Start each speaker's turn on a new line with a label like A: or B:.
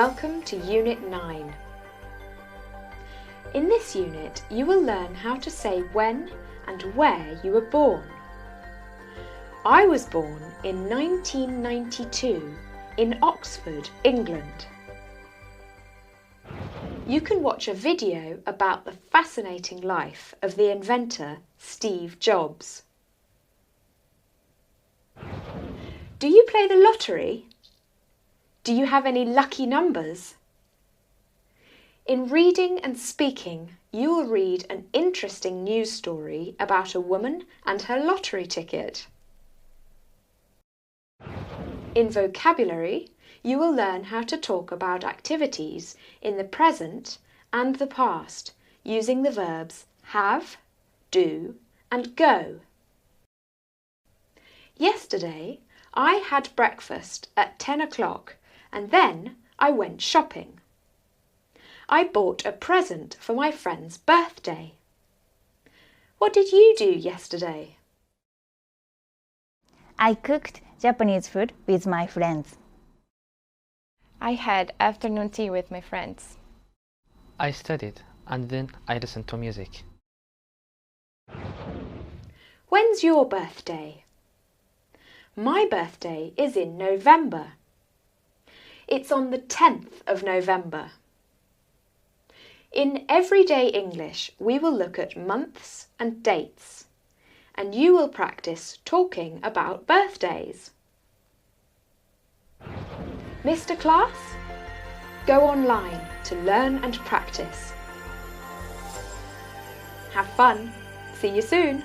A: Welcome to Unit 9. In this unit, you will learn how to say when and where you were born. I was born in 1992 in Oxford, England. You can watch a video about the fascinating life of the inventor Steve Jobs. Do you play the lottery? Do you have any lucky numbers? In reading and speaking, you will read an interesting news story about a woman and her lottery ticket. In vocabulary, you will learn how to talk about activities in the present and the past using the verbs have, do, and go. Yesterday, I had breakfast at 10 o'clock and then I went shopping. I bought a present for my friend's birthday. What did you do yesterday?
B: I cooked Japanese food with my friends.
C: I had afternoon tea with my friends.
D: I studied and then I listened to music.
A: When's your birthday? My birthday is in November. It's on the 10th of November. In Everyday English, we will look at months and dates, and you will practice talking about birthdays. Mr. Class, go online to learn and practice. Have fun. See you soon.